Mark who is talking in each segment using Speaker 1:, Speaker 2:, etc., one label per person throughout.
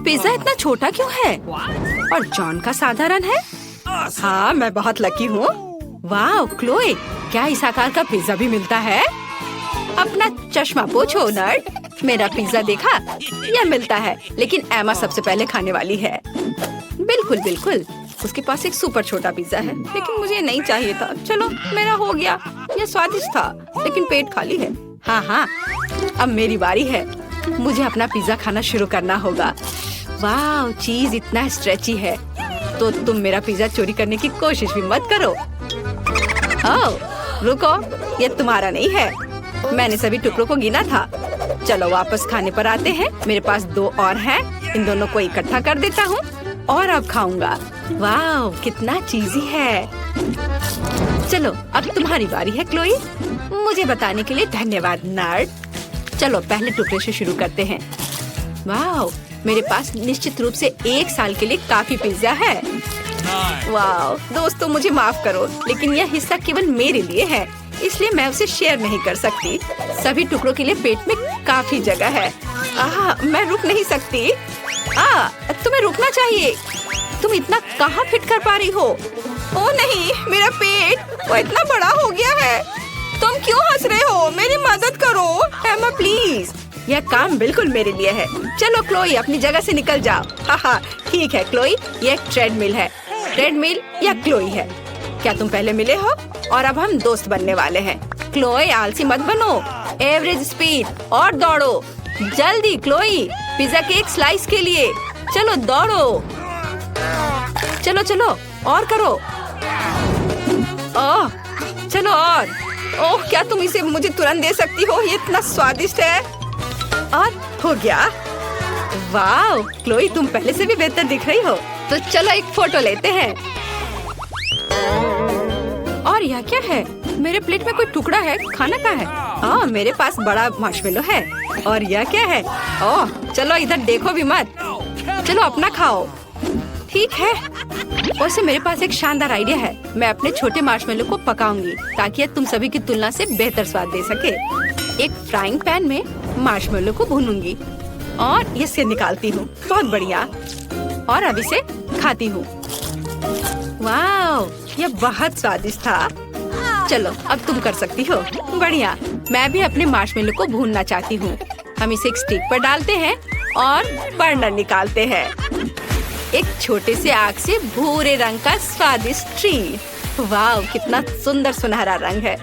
Speaker 1: Pizza इतना छोटा क्यों है और जॉन का साधारण है? हाँ, मैं बहुत लकी हूँ। वाह क्लोए, क्या इस आकार का पिज्जा भी मिलता है? अपना चश्मा पोछो नर्ड। मेरा पिज्जा देखा? यह मिलता है, लेकिन एमा सबसे पहले खाने वाली है। बिल्कुल बिल्कुल, उसके पास एक सुपर छोटा पिज्जा है, लेकिन मुझे नहीं चाहिए था। चलो, मेरा हो गया। यह स्वादिष्ट था, लेकिन पेट खाली है। हाँ, अब मेरी बारी है। मुझे अपना पिज्जा खाना शुरू करना होगा। वाह, चीज इतना स्ट्रेची है, तो तुम मेरा पिज्जा चोरी करने की कोशिश भी मत करो। ओह, रुको, ये तुम्हारा नहीं है। मैंने सभी टुकड़ों को गिना था। चलो वापस खाने पर आते हैं। मेरे पास 2 और हैं। इन दोनों को इकट्ठा कर देता हूँ और अब खाऊंगा। वाह, कितना चीजी है। चलो, अब तुम्हारी बारी है क्लोई। मुझे बताने के लिए धन्यवाद नर्ड। चलो पहले टुकड़े से शुरू करते हैं। वाह, मेरे पास निश्चित रूप से 1 साल के लिए काफी पिज्जा है। वाह दोस्तों, मुझे माफ करो, लेकिन यह हिस्सा केवल मेरे लिए है, इसलिए मैं उसे शेयर नहीं कर सकती। सभी टुकड़ों के लिए पेट में काफी जगह है। मैं रुक नहीं सकती। तुम्हें रुकना चाहिए। तुम इतना कहाँ फिट कर पा रही हो? ओ नहीं, मेरा पेट वो इतना बड़ा हो गया है। तुम क्यों हंस रहे हो? मेरी मदद करो एमा प्लीज। यह काम बिल्कुल मेरे लिए है। चलो क्लोई, अपनी जगह से निकल जाओ। ठीक है क्लोई, ये एक ट्रेडमिल है। ट्रेडमिल या क्लोई है? क्या तुम पहले मिले हो? और अब हम दोस्त बनने वाले हैं। क्लोई, आलसी मत बनो। एवरेज स्पीड और दौड़ो जल्दी। क्लोई, पिज्जा के एक स्लाइस के लिए। चलो दौड़ो। चलो और करो। ओह, चलो और। ओह, क्या तुम इसे मुझे तुरंत दे सकती हो? ये इतना स्वादिष्ट है। और हो गया। वाह क्लोई, तुम पहले से भी बेहतर दिख रही हो। तो चलो एक फोटो लेते हैं। और यह क्या है? मेरे प्लेट में कोई टुकड़ा है। खाना का है? मेरे पास बड़ा मार्शमेलो है। और यह क्या है? ओह, चलो इधर देखो भी मत। चलो अपना खाओ। ठीक है। वैसे मेरे पास एक शानदार आइडिया है। मैं अपने छोटे मार्शमेलो को पकाऊंगी ताकि यह तुम सभी की तुलना से बेहतर स्वाद दे सके। एक फ्राइंग पैन में मार्शमेलो को भूनूंगी और इसे निकालती हूँ। बहुत बढ़िया। और अब इसे खाती हूँ। वाह, यह बहुत स्वादिष्ट था। चलो अब तुम कर सकती हो। बढ़िया। मैं भी अपने मार्शमेलो को भूनना चाहती हूँ। हम इसे एक स्टिक पर डालते हैं और बर्नर निकालते हैं। एक छोटे से आग से भूरे रंग का स्वादिष्ट ट्रीट। वाह, कितना सुंदर सुनहरा रंग है।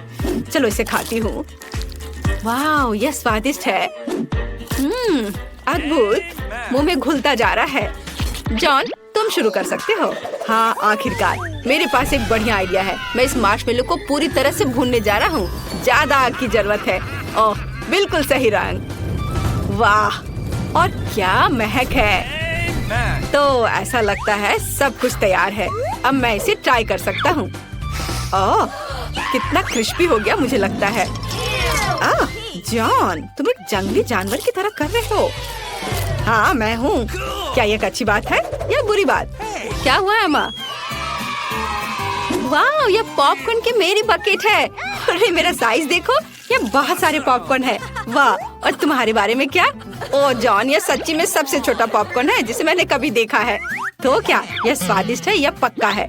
Speaker 1: चलो इसे खाती हूँ। वाह, यह स्वादिष्ट है। अद्भुत। मुंह में घुलता जा रहा है। जॉन, तुम शुरू कर सकते हो। हाँ, आखिरकार मेरे पास एक बढ़िया आइडिया है। मैं इस मार्शमेलो को पूरी तरह से भूनने जा रहा हूँ। ज्यादा आग की जरूरत है। ओह, बिल्कुल सही रंग। वाह, और क्या महक है। तो ऐसा लगता है सब कुछ तैयार है। अब मैं इसे ट्राई कर सकता हूँ। ओह, कितना क्रिस्पी हो गया मुझे लगता है। जॉन, तुम एक जंगली जानवर की तरह कर रहे हो। हाँ, मैं हूँ। क्या ये एक अच्छी बात है या बुरी बात? क्या हुआ एमा? वाह, ये पॉपकॉर्न की मेरी बकेट है। अरे मेरा साइज देखो, ये बहुत सारे पॉपकॉर्न है। वाह, और तुम्हारे बारे में क्या? ओह जॉन, ये सच्ची में सबसे छोटा पॉपकॉर्न है जिसे मैंने कभी देखा है। तो क्या यह स्वादिष्ट है? यह पक्का है,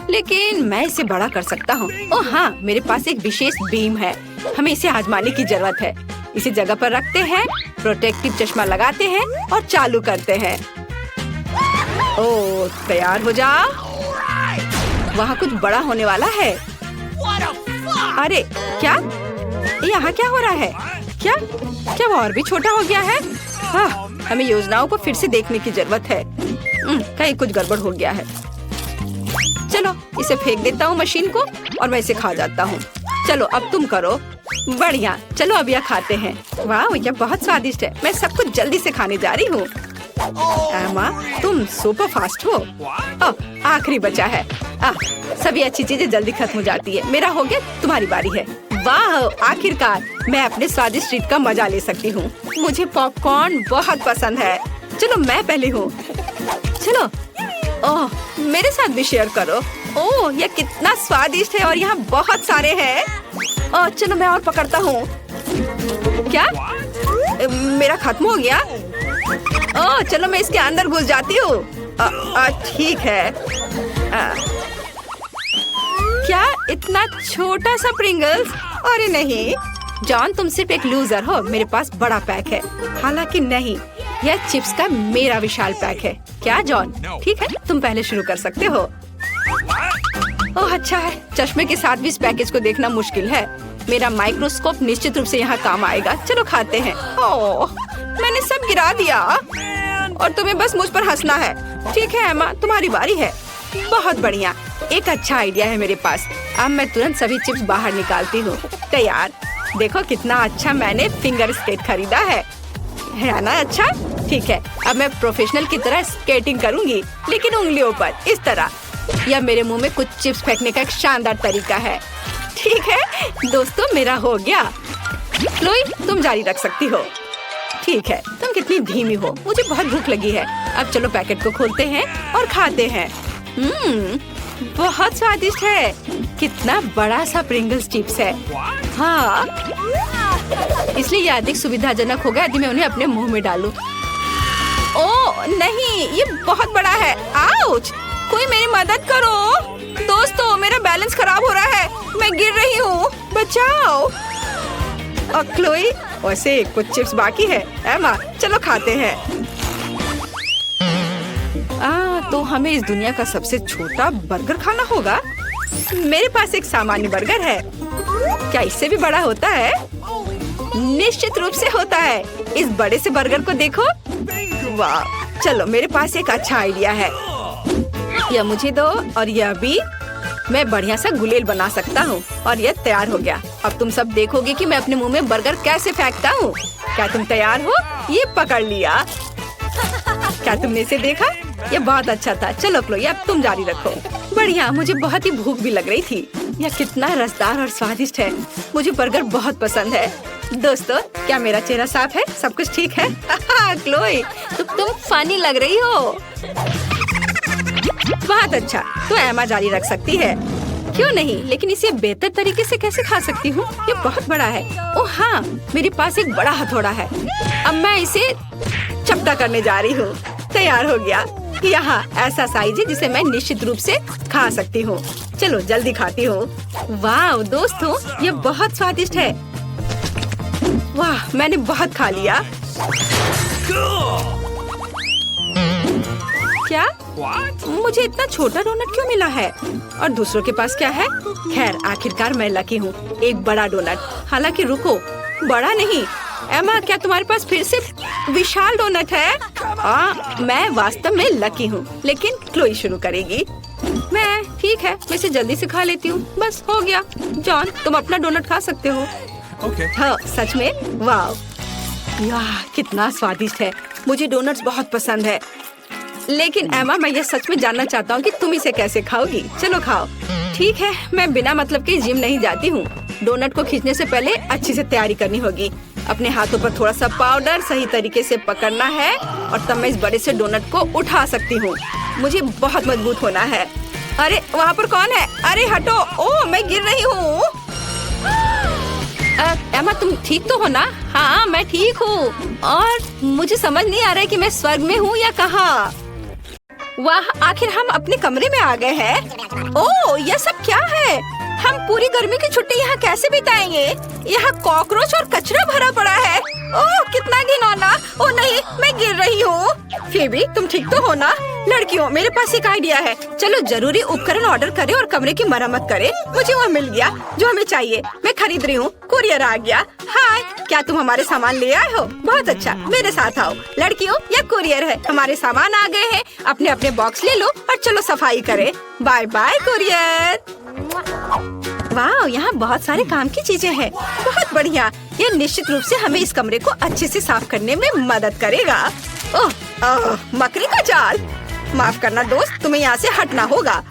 Speaker 1: लेकिन मैं इसे बड़ा कर सकता हूँ। ओह हाँ, मेरे पास एक विशेष बीम है। हमें इसे आजमाने की जरूरत है। इसे जगह पर रखते हैं, प्रोटेक्टिव चश्मा लगाते हैं और चालू करते हैं। ओह, तैयार हो जा। वहाँ कुछ बड़ा होने वाला है। अरे क्या? यहाँ क्या हो रहा है? क्या वो और भी छोटा हो गया है? हमें योजनाओं को फिर से देखने की जरूरत है। कहीं कुछ गड़बड़ हो गया है। चलो इसे फेंक देता हूँ मशीन को और मैं इसे खा जाता हूँ। चलो अब तुम करो। बढ़िया, चलो अब यह खाते हैं। वाह, यह बहुत स्वादिष्ट है। मैं सब कुछ जल्दी से खाने जा रही हूँ। एमा, तुम सुपर फास्ट हो। आखिरी बचा है। सभी अच्छी चीजें जल्दी खत्म हो जाती है। मेरा हो गया, तुम्हारी बारी है। वाह, आखिरकार मैं अपने स्वादिष्ट ट्रीट का मजा ले सकती हूँ। मुझे पॉपकॉर्न बहुत पसंद है। चलो मैं पहले हूँ। चलो, ओह मेरे साथ भी शेयर करो। ओह, यह कितना स्वादिष्ट है और यहाँ बहुत सारे हैं। ओह चलो मैं और पकड़ता हूँ। क्या मेरा खत्म हो गया? ओह ओह चलो मैं इसके अंदर घुस जाती हूँ। ठीक है। क्या इतना छोटा सा प्रिंगल्स? अरे नहीं जॉन, तुम सिर्फ एक लूजर हो। मेरे पास बड़ा पैक है। हालांकि नहीं, यह चिप्स का मेरा विशाल पैक है। क्या जॉन? ठीक है, तुम पहले शुरू कर सकते हो। ओह अच्छा है, चश्मे के साथ भी इस पैकेज को देखना मुश्किल है। मेरा माइक्रोस्कोप निश्चित रूप से यहाँ काम आएगा। चलो खाते हैं। ओह मैंने सब गिरा दिया और तुम्हें बस मुझ पर हंसना है। ठीक है एमा, तुम्हारी बारी है। बहुत बढ़िया, एक अच्छा आइडिया है मेरे पास। अब मैं तुरंत सभी चिप्स बाहर निकालती हूँ। तैयार। देखो कितना अच्छा मैंने फिंगर स्केट खरीदा है ना? अच्छा ठीक है, अब मैं प्रोफेशनल की तरह स्केटिंग करूँगी, लेकिन उंगलियों पर इस तरह। यह मेरे मुंह में कुछ चिप्स फेंकने का एक शानदार तरीका है। ठीक है दोस्तों, मेरा हो गया। क्लोई तुम जारी रख सकती हो। ठीक है, तुम कितनी धीमी हो, मुझे बहुत भूख लगी है। अब चलो पैकेट को खोलते हैं और खाते हैं। बहुत स्वादिष्ट है। कितना बड़ा सा प्रिंगल्स चिप्स है। हाँ, इसलिए यह अधिक सुविधाजनक होगा यदि मैं उन्हें अपने मुंह में डालूं। ओह नहीं, ये बहुत बड़ा है। आउच! कोई मेरी मदद करो दोस्तों, मेरा बैलेंस खराब हो रहा है। मैं गिर रही हूँ, बचाओ। क्लोई, वैसे कुछ चिप्स बाकी है। एमा चलो खाते हैं। तो हमें इस दुनिया का सबसे छोटा बर्गर खाना होगा। मेरे पास एक सामान्य बर्गर है। क्या इससे भी बड़ा होता है? निश्चित रूप से होता है। इस बड़े से बर्गर को देखो। वाह, चलो मेरे पास एक अच्छा आइडिया है। यह मुझे दो और यह भी। मैं बढ़िया सा गुलेल बना सकता हूँ और यह तैयार हो गया। अब तुम सब देखोगे कि मैं अपने मुंह में बर्गर कैसे फेंकता हूँ। क्या तुम तैयार हो? ये पकड़ लिया। क्या तुमने इसे देखा? यह बहुत अच्छा था। चलो क्लोई, अब तुम जारी रखो। बढ़िया, मुझे बहुत ही भूख भी लग रही थी। यह कितना रसदार और स्वादिष्ट है। मुझे बर्गर बहुत पसंद है। दोस्तों, क्या मेरा चेहरा साफ है? सब कुछ ठीक है? क्लोई, तुम फनी लग रही हो। बहुत अच्छा, तो एमा जारी रख सकती है। क्यों नहीं, लेकिन इसे बेहतर तरीके से कैसे खा सकती हूँ? ये बहुत बड़ा है। ओह हाँ, मेरे पास एक बड़ा हथौड़ा है। अब मैं इसे चपटा करने जा रही हूँ। तैयार हो गया। यहाँ ऐसा साइज है जिसे मैं निश्चित रूप से खा सकती हूँ। चलो जल्दी खाती हूँ। वाह दोस्तों, ये बहुत स्वादिष्ट है। वाह, मैंने बहुत खा लिया। क्या? मुझे इतना छोटा डोनट क्यों मिला है? और दूसरों के पास क्या है? खैर, आखिरकार मैं लकी हूँ। एक बड़ा डोनट। हालांकि रुको, बड़ा नहीं। एमा, क्या तुम्हारे पास फिर से विशाल डोनट है? मैं वास्तव में लकी हूँ, लेकिन क्लोई शुरू करेगी। ठीक है, मैं इसे जल्दी से खा लेती हूँ। बस हो गया। जॉन, तुम अपना डोनट खा सकते हो। हाँ, सच में? वाह, कितना स्वादिष्ट है। मुझे डोनट्स बहुत पसंद है। लेकिन एमा, मैं ये सच में जानना चाहता हूँ कि तुम इसे कैसे खाओगी। चलो खाओ। ठीक है, मैं बिना मतलब के जिम नहीं जाती हूँ। डोनट को खींचने से पहले अच्छी से तैयारी करनी होगी। अपने हाथों पर थोड़ा सा पाउडर सही तरीके से पकड़ना है और तब मैं इस बड़े से डोनट को उठा सकती हूँ। मुझे बहुत मजबूत होना है। अरे वहाँ पर कौन है? अरे हटो। ओह, मैं गिर रही हूँ। एमा, तुम ठीक तो हो ना? हाँ, मैं ठीक हूँ। और मुझे समझ नहीं आ रहा है कि मैं स्वर्ग में हूँ या कहाँ। वाह, आखिर हम अपने कमरे में आ गए हैं। ओह, यह सब क्या है? हम पूरी गर्मी की छुट्टी यहाँ कैसे बिताएंगे? यहाँ कॉकरोच और कचरा भरा पड़ा है। ओह, कितना घिनौना। ओह नहीं, मैं गिर रही हूँ। फेबी, तुम ठीक तो हो ना? लड़कियों, मेरे पास एक आइडिया है। चलो जरूरी उपकरण ऑर्डर करें और कमरे की मरम्मत करें। मुझे वह मिल गया जो हमें चाहिए। मैं खरीद रही हूँ। कुरियर आ गया। हाय, क्या तुम हमारे सामान ले आए हो? बहुत अच्छा, मेरे साथ आओ। लड़कियों, यह कुरियर है। हमारे सामान आ गए हैं। अपने अपने बॉक्स ले लो और चलो सफाई करें। Bye bye courier. वाह, यहाँ बहुत सारे काम की चीजें हैं। बहुत बढ़िया। यह निश्चित रूप से हमें इस कमरे को अच्छे से साफ करने में मदद करेगा। ओह, मकड़ी का जाल। माफ करना दोस्त, तुम्हें यहाँ से हटना होगा।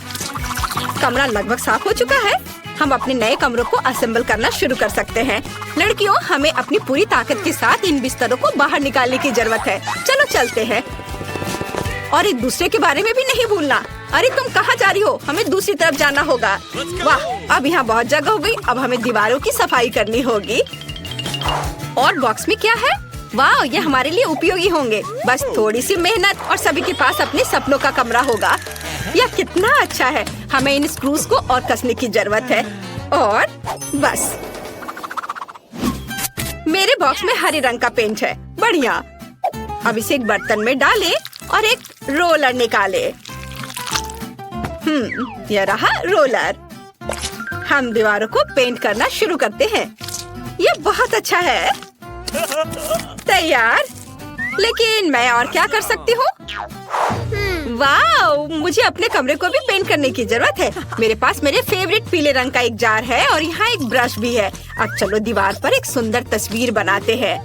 Speaker 1: कमरा लगभग साफ हो चुका है। हम अपने नए कमरों को असेंबल करना शुरू कर सकते हैं। लड़कियों, हमें अपनी पूरी ताकत के साथ इन बिस्तरों को बाहर निकालने की जरूरत है। चलो चलते हैं। और एक दूसरे के बारे में भी नहीं भूलना। अरे तुम कहाँ जा रही हो? हमें दूसरी तरफ जाना होगा। वाह, अब यहाँ बहुत जगह हो गई। अब हमें दीवारों की सफाई करनी होगी। और बॉक्स में क्या है? वाह, ये हमारे लिए उपयोगी होंगे। बस थोड़ी सी मेहनत और सभी के पास अपने सपनों का कमरा होगा। यह कितना अच्छा है। हमें इन स्क्रूज को और कसने की जरूरत है। और बस मेरे बॉक्स में हरे रंग का पेंट है। बढ़िया। अब इसे एक बर्तन में डालें और एक रोलर निकालें। यह रहा रोलर। हम दीवारों को पेंट करना शुरू करते हैं। यह बहुत अच्छा है। तैयार। लेकिन मैं और क्या कर सकती हूँ? वाह, मुझे अपने कमरे को भी पेंट करने की जरूरत है। मेरे पास मेरे फेवरेट पीले रंग का एक जार है और यहाँ एक ब्रश भी है। अब चलो दीवार पर एक सुंदर तस्वीर बनाते हैं।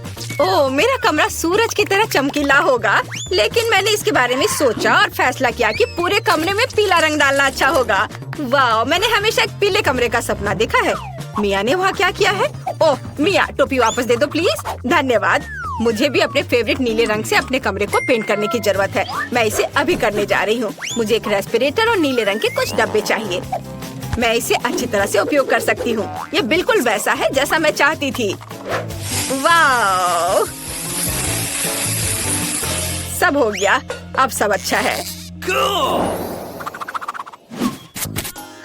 Speaker 1: ओह, मेरा कमरा सूरज की तरह चमकीला होगा। लेकिन मैंने इसके बारे में सोचा और फैसला किया कि पूरे कमरे में पीला रंग डालना अच्छा होगा। वाह, मैंने हमेशा एक पीले कमरे का सपना देखा है। मिया ने वहाँ क्या किया है? ओह मिया, टोपी वापस दे दो प्लीज। धन्यवाद। मुझे भी अपने फेवरेट नीले रंग से अपने कमरे को पेंट करने की जरूरत है। मैं इसे अभी करने जा रही हूँ। मुझे एक रेस्पिरेटर और नीले रंग के कुछ डब्बे चाहिए। मैं इसे अच्छी तरह से उपयोग कर सकती हूँ। ये बिल्कुल वैसा है जैसा मैं चाहती थी। वाह, सब हो गया। अब सब अच्छा है।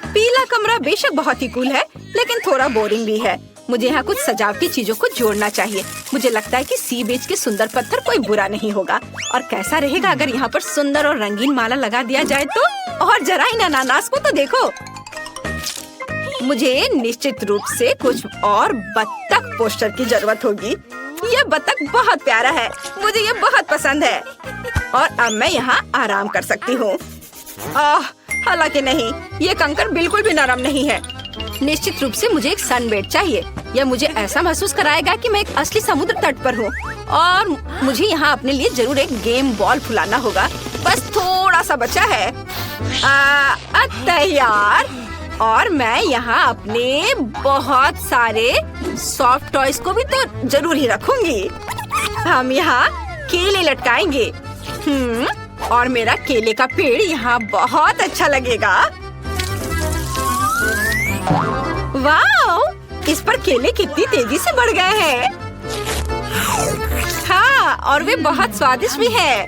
Speaker 1: पीला कमरा बेशक बहुत ही कूल है, लेकिन थोड़ा बोरिंग भी है। मुझे यहाँ कुछ सजावटी चीजों को जोड़ना चाहिए। मुझे लगता है कि सी बीच के सुंदर पत्थर कोई बुरा नहीं होगा। और कैसा रहेगा अगर यहाँ पर सुंदर और रंगीन माला लगा दिया जाए तो? और जरा इन अनानास को तो देखो। मुझे निश्चित रूप से कुछ और बत्तख पोस्टर की जरूरत होगी। यह बत्तख बहुत प्यारा है। मुझे ये बहुत पसंद है। और अब मैं यहाँ आराम कर सकती हूँ। हालांकि नहीं, ये कंकर बिल्कुल भी नरम नहीं है। निश्चित रूप से मुझे एक सनबेड चाहिए। यह मुझे ऐसा महसूस कराएगा कि मैं एक असली समुद्र तट पर हूँ। और मुझे यहाँ अपने लिए जरूर एक गेम बॉल फुलाना होगा। बस थोड़ा सा बचा है। तैयार। और मैं यहाँ अपने बहुत सारे सॉफ्ट टॉयज को भी तो जरूर ही रखूंगी। हम यहाँ केले लटकाएंगे। और मेरा केले का पेड़ यहाँ बहुत अच्छा लगेगा। वाह, इस पर केले कितनी तेजी से बढ़ गए हैं। हाँ, और वे बहुत स्वादिष्ट भी है।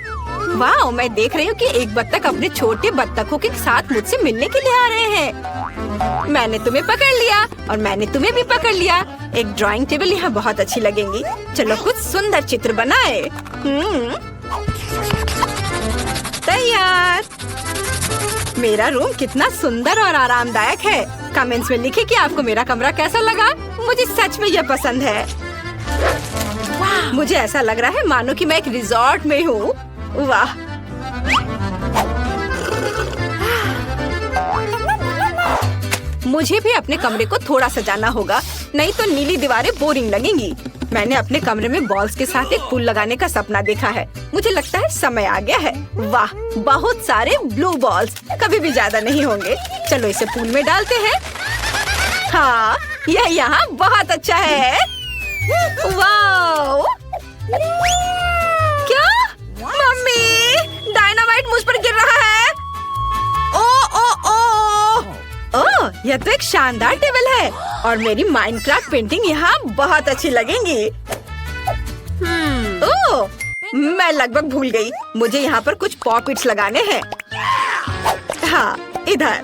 Speaker 1: वाह, मैं देख रही हूँ कि एक बत्तख अपने छोटे बत्तखों के साथ मुझसे मिलने के लिए आ रहे हैं। मैंने तुम्हें पकड़ लिया और मैंने तुम्हें भी पकड़ लिया। एक ड्राइंग टेबल यहाँ बहुत अच्छी लगेंगी। चलो कुछ सुंदर चित्र बनाए। तैयार। मेरा रूम कितना सुंदर और आरामदायक है। कमेंट्स में लिखिए कि आपको मेरा कमरा कैसा लगा। मुझे सच में यह पसंद है। मुझे ऐसा लग रहा है मानो कि मैं एक रिजॉर्ट में हूँ। वाह, मुझे भी अपने कमरे को थोड़ा सजाना होगा, नहीं तो नीली दीवारें बोरिंग लगेंगी। मैंने अपने कमरे में बॉल्स के साथ एक पुल लगाने का सपना देखा है। मुझे लगता है समय आ गया है। वाह, बहुत सारे ब्लू बॉल्स। कभी भी ज्यादा नहीं होंगे। चलो इसे पूल में डालते हैं। हाँ, यह यहाँ बहुत अच्छा है। वाह, क्या? मम्मी, डायनामाइट मुझ पर गिर रहा है। ओह, यह तो एक शानदार टेबल है और मेरी माइनक्राफ्ट पेंटिंग यहाँ बहुत अच्छी लगेंगी। ओह, मैं लगभग भूल गई। मुझे यहाँ पर कुछ पॉकेट्स लगाने हैं। हाँ, इधर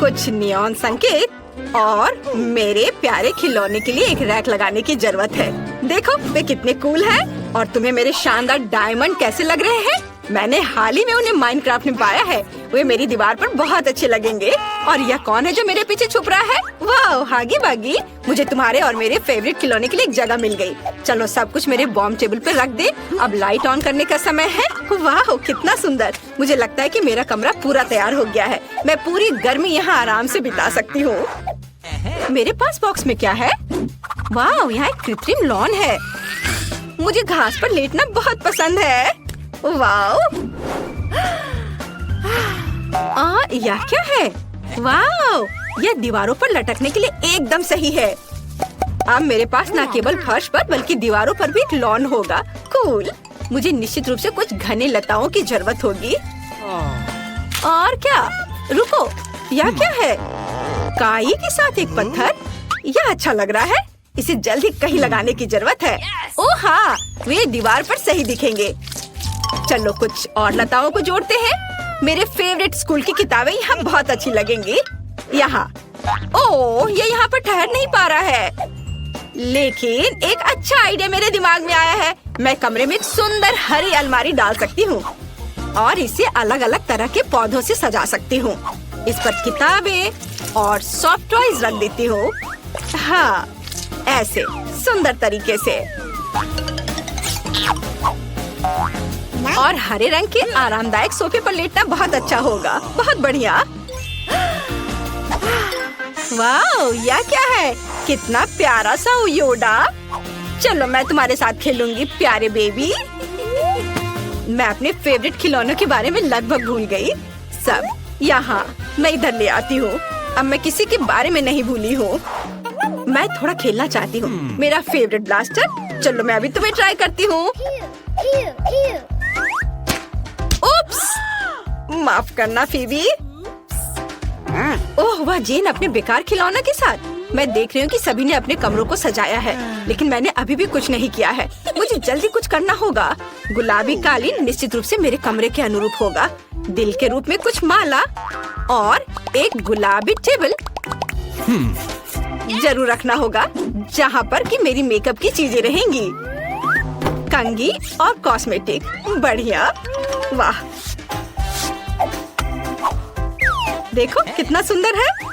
Speaker 1: कुछ नियॉन संकेत और मेरे प्यारे खिलौने के लिए एक रैक लगाने की जरूरत है। देखो वे कितने कूल हैं। और तुम्हें मेरे शानदार डायमंड कैसे लग रहे हैं? मैंने हाल ही में उन्हें माइनक्राफ्ट में पाया है। वे मेरी दीवार पर बहुत अच्छे लगेंगे। और यह कौन है जो मेरे पीछे छुप रहा है? वाह, हागी बागी, मुझे तुम्हारे और मेरे फेवरेट खिलौने के लिए एक जगह मिल गई। चलो सब कुछ मेरे बॉम्ब टेबल पर रख दे। अब लाइट ऑन करने का समय है। वाह, कितना सुंदर। मुझे लगता है कि मेरा कमरा पूरा तैयार हो गया है। मैं पूरी गर्मी यहाँ आराम से बिता सकती हूँ। मेरे पास बॉक्स में क्या है? वाह, यहाँ एक कृत्रिम लॉन है। मुझे घास पर लेटना बहुत पसंद है। वाह, यह क्या है? वाह, यह दीवारों पर लटकने के लिए एकदम सही है। अब मेरे पास न केवल फर्श पर बल्कि दीवारों पर भी एक लॉन होगा। कूल। मुझे निश्चित रूप से कुछ घने लताओं की जरूरत होगी। और क्या? रुको, यह क्या है? काई के साथ एक पत्थर। यह अच्छा लग रहा है। इसे जल्द ही कहीं लगाने की जरूरत है। ओह हाँ, वे दीवार पर सही दिखेंगे। चलो कुछ और लताओं को जोड़ते हैं। मेरे फेवरेट स्कूल की किताबें यहाँ बहुत अच्छी लगेंगी। यहाँ ओह, ये यहाँ पर ठहर नहीं पा रहा है। लेकिन एक अच्छा आइडिया मेरे दिमाग में आया है। मैं कमरे में एक सुंदर हरी अलमारी डाल सकती हूँ और इसे अलग अलग तरह के पौधों से सजा सकती हूँ। इस पर किताबें और सॉफ्ट टॉयज रख देती हूँ। हाँ, ऐसे सुंदर तरीके से। और हरे रंग के आरामदायक सोफे पर लेटना बहुत अच्छा होगा। बहुत बढ़िया। वाओ, यह क्या है? कितना प्यारा सा योडा। चलो मैं तुम्हारे साथ खेलूंगी प्यारे बेबी। मैं अपने फेवरेट खिलौनों के बारे में लगभग भूल गई। सब यहाँ, मैं इधर ले आती हूँ। अब मैं किसी के बारे में नहीं भूली हूँ। मैं थोड़ा खेलना चाहती हूँ। मेरा फेवरेट ब्लास्टर। चलो मैं अभी तुम्हें ट्राई करती हूँ। उप्स, माफ करना फीबी। ओह वाह, जेन अपने बेकार खिलौना के साथ। मैं देख रही हूँ कि सभी ने अपने कमरों को सजाया है, लेकिन मैंने अभी भी कुछ नहीं किया है। मुझे जल्दी कुछ करना होगा। गुलाबी कालीन निश्चित रूप से मेरे कमरे के अनुरूप होगा। दिल के रूप में कुछ माला और एक गुलाबी टेबल जरूर रखना होगा, जहाँ पर कि मेरी मेकअप की चीजें रहेंगी। कंघी और कॉस्मेटिक। बढ़िया। वाह, देखो कितना सुंदर है।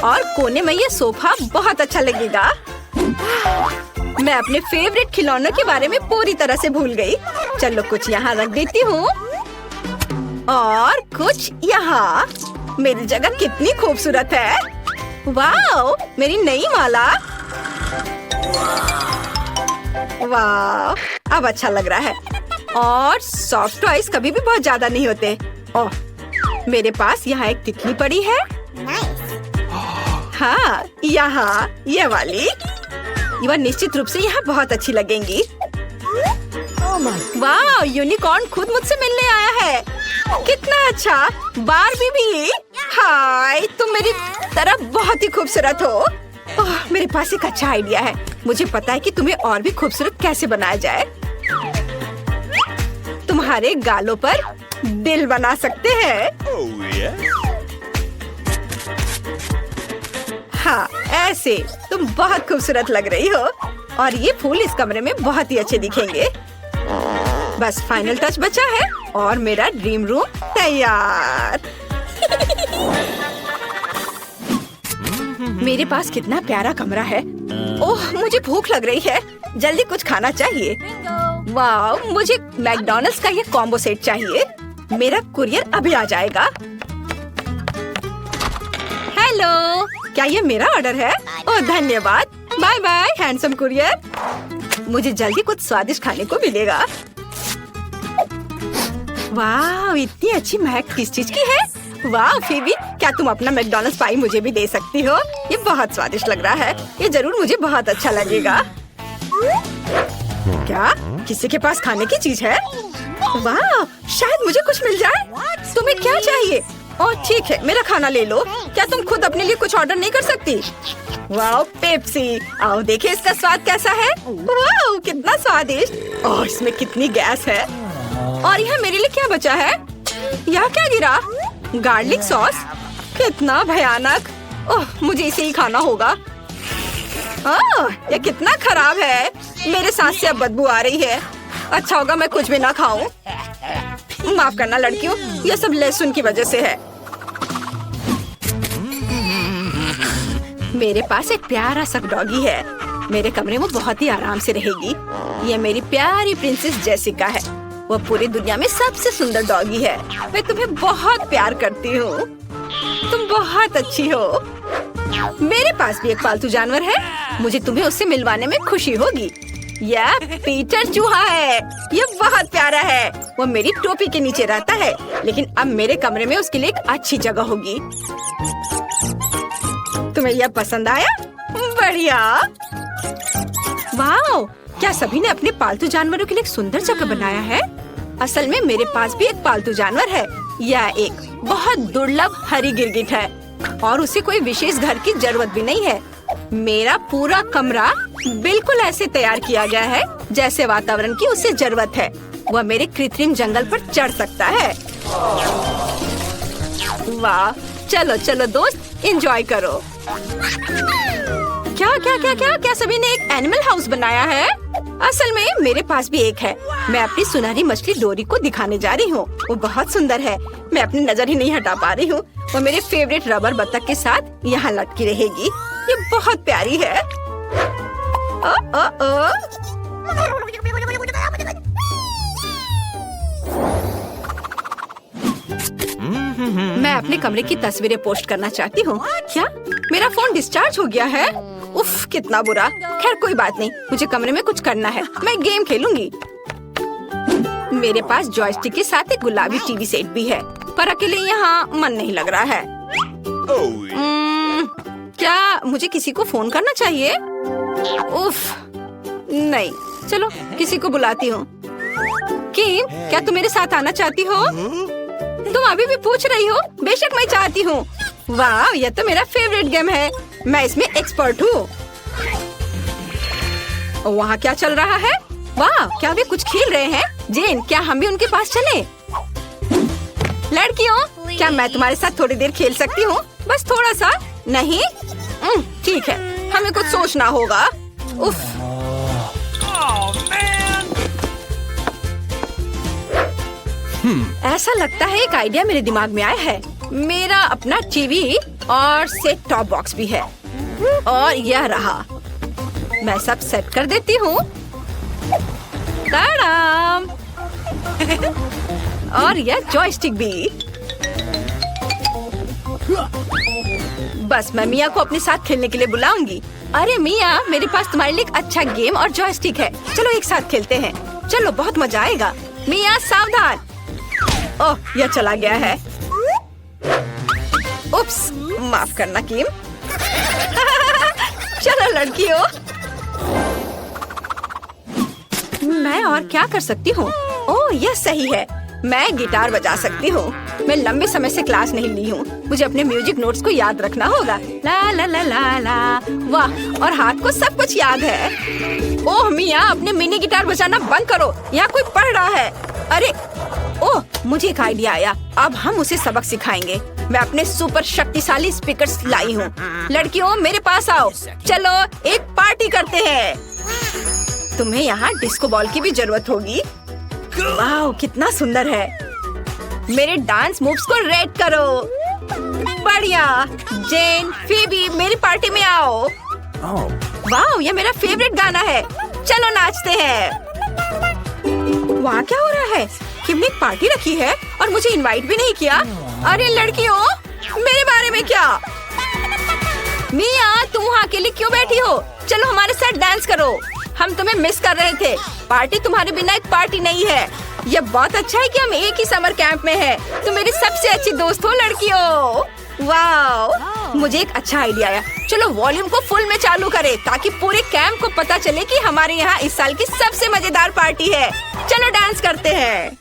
Speaker 1: और कोने में ये सोफा बहुत अच्छा लगेगा। मैं अपने फेवरेट खिलौनों के बारे में पूरी तरह से भूल गई। चलो कुछ यहाँ रख देती हूँ और कुछ यहाँ। मेरी जगह कितनी खूबसूरत है। वाह, मेरी नई माला। वाह, अब अच्छा लग रहा है। और सॉफ्ट टॉयज कभी भी बहुत ज्यादा नहीं होते। ओह, मेरे पास यहाँ एक तितली पड़ी है। हाँ, यहाँ ये वाली। वह निश्चित रूप से यहाँ बहुत अच्छी लगेंगी। वाह, यूनिकॉर्न खुद मुझसे मिलने आया है। कितना अच्छा। बारबी भी। हाय, तुम मेरी तरह बहुत ही खूबसूरत हो। ओह, मेरे पास एक अच्छा आइडिया है। मुझे पता है कि तुम्हें और भी खूबसूरत कैसे बनाया जाए। तुम्हारे गालों पर दिल बना सकते हैं। हाँ, ऐसे। तुम बहुत खूबसूरत लग रही हो और ये फूल इस कमरे में बहुत ही अच्छे दिखेंगे। बस फाइनल टच बचा है और मेरा ड्रीम रूम तैयार। मेरे पास कितना प्यारा कमरा है। ओह, मुझे भूख लग रही है। जल्दी कुछ खाना चाहिए। वाह, मुझे मैकडॉनल्ड्स का ये कॉम्बो सेट चाहिए। मेरा कुरियर अभी आ जाएगा। हेलो, क्या ये मेरा ऑर्डर है? ओह धन्यवाद। Bye bye handsome courier. मुझे जल्दी कुछ स्वादिष्ट खाने को मिलेगा। वाह, इतनी अच्छी महक किस चीज की है? वाह फीबी, क्या तुम अपना मैकडॉनल्ड्स पाई मुझे भी दे सकती हो? ये बहुत स्वादिष्ट लग रहा है। ये जरूर मुझे बहुत अच्छा लगेगा। क्या किसी के पास खाने की चीज है? वाह, शायद मुझे कुछ मिल जाए। तुम्हें क्या चाहिए? ओह ठीक है, मेरा खाना ले लो। क्या तुम खुद अपने लिए कुछ ऑर्डर नहीं कर सकती? वाह, पेप्सी। आओ देखें इसका स्वाद कैसा है। वाह, कितना स्वादिष्ट। ओह, इसमें कितनी गैस है। और यह मेरे लिए क्या बचा है? यह क्या गिरा? Garlic sauce. कितना भयानक। ओह, मुझे इसे ही खाना होगा। ये कितना खराब है। मेरे सांस से अब बदबू आ रही है। अच्छा होगा मैं कुछ भी ना खाऊं। माफ करना लड़कियों, यह सब लहसुन की वजह से है। मेरे पास एक प्यारा सा डॉगी है। मेरे कमरे में बहुत ही आराम से रहेगी। ये मेरी प्यारी प्रिंसेस जेसिका है। वो पूरी दुनिया में सबसे सुंदर डॉगी है। मैं तुम्हें बहुत प्यार करती हूँ। तुम बहुत अच्छी हो। मेरे पास भी एक पालतू जानवर है। मुझे तुम्हें उससे मिलवाने में खुशी होगी। यह पीटर चूहा है। यह बहुत प्यारा है। वो मेरी टोपी के नीचे रहता है, लेकिन अब मेरे कमरे में उसके लिए एक अच्छी जगह होगी। तुम्हें यह पसंद आया? बढ़िया। वाह, क्या सभी ने अपने पालतू जानवरों के लिए एक सुंदर जगह बनाया है? असल में मेरे पास भी एक पालतू जानवर है। यह एक बहुत दुर्लभ हरी गिरगिट है और उसे कोई विशेष घर की जरूरत भी नहीं है। मेरा पूरा कमरा बिल्कुल ऐसे तैयार किया गया है जैसे वातावरण की उसे जरूरत है। वह मेरे कृत्रिम जंगल पर चढ़ सकता है। वाह, चलो चलो दोस्त, एंजॉय करो। क्या क्या क्या क्या क्या सभी ने एक एनिमल हाउस बनाया है? असल में मेरे पास भी एक है। मैं अपनी सुनहरी मछली डोरी को दिखाने जा रही हूँ। वो बहुत सुंदर है। मैं अपनी नजर ही नहीं हटा पा रही हूँ। वो मेरे फेवरेट रबर बतख के साथ यहाँ लटकी रहेगी। ये बहुत प्यारी है। ओ ओ ओ। मैं अपने कमरे की तस्वीरें पोस्ट करना चाहती हूँ। क्या मेरा फोन डिस्चार्ज हो गया है? उफ, कितना बुरा। खैर कोई बात नहीं, मुझे कमरे में कुछ करना है। मैं गेम खेलूंगी। मेरे पास जॉयस्टिक के साथ एक गुलाबी टीवी सेट भी है, पर अकेले यहाँ मन नहीं लग रहा है। क्या मुझे किसी को फोन करना चाहिए? उफ, नहीं, चलो किसी को बुलाती हूँ। किम, क्या तुम मेरे साथ आना चाहती हो? तुम अभी भी पूछ रही हो? बेशक मैं चाहती हूँ। वाह, यह तो मेरा फेवरेट गेम है। मैं इसमें एक्सपर्ट हूँ। वहाँ क्या चल रहा है? वाह, क्या वे कुछ खेल रहे हैं? जेन, क्या हम भी उनके पास चले? लड़कियों, क्या मैं तुम्हारे साथ थोड़ी देर खेल सकती हूँ? बस थोड़ा सा। नहीं? ठीक है, हमें कुछ सोचना होगा। उफ। ऐसा लगता है एक आइडिया मेरे दिमाग में आया है। मेरा अपना टीवी और सेट टॉप बॉक्स भी है, और यह रहा। मैं सब सेट कर देती हूँ। ताड़ाम। और यह जॉयस्टिक भी। बस मैं मिया को अपने साथ खेलने के लिए बुलाऊंगी। अरे मिया, मेरे पास तुम्हारे लिए एक अच्छा गेम और जॉयस्टिक है। चलो एक साथ खेलते हैं। चलो, बहुत मजा आएगा। मिया सावधान। ओह, यह चला गया है। उप्स, माफ करना किम। चलो लड़कियों, मैं और क्या कर सकती हूँ? ओह, यह सही है। मैं गिटार बजा सकती हूँ। मैं लंबे समय से क्लास नहीं ली हूँ। मुझे अपने म्यूजिक नोट्स को याद रखना होगा। ला ला ला ला ला। वाह, और हाथ को सब कुछ याद है। ओह मिया, अपने मिनी गिटार बजाना बंद करो। यहाँ कोई पढ़ रहा है। अरे ओह, मुझे एक आइडिया आया। अब हम उसे सबक सिखाएंगे। मैं अपने सुपर शक्तिशाली स्पीकर्स लाई हूँ। लड़कियों, मेरे पास आओ। चलो एक पार्टी करते हैं। तुम्हें यहाँ डिस्को बॉल की भी जरूरत होगी। वाह, कितना सुंदर है। मेरे डांस मूव्स को रेड करो। बढ़िया। जेन, फीबी, मेरी पार्टी में आओ। वाह, यह मेरा फेवरेट गाना है। चलो नाचते हैं। वहाँ क्या हो रहा है? किम ने एक पार्टी रखी है और मुझे इनवाइट भी नहीं किया। अरे लड़कियों, मेरे बारे में क्या? मिया, तुम वहाँ अकेले क्यों बैठी हो? चलो हमारे साथ डांस करो। हम तुम्हें मिस कर रहे थे। पार्टी तुम्हारे बिना एक पार्टी नहीं है। यह बहुत अच्छा है कि हम एक ही समर कैंप में हैं। तुम मेरी सबसे अच्छी दोस्त हो लड़कियों। वाह, मुझे एक अच्छा आइडिया आया। चलो वॉल्यूम को फुल में चालू करें ताकि पूरे कैंप को पता चले कि हमारे यहाँ इस साल की सबसे मजेदार पार्टी है। चलो डांस करते हैं।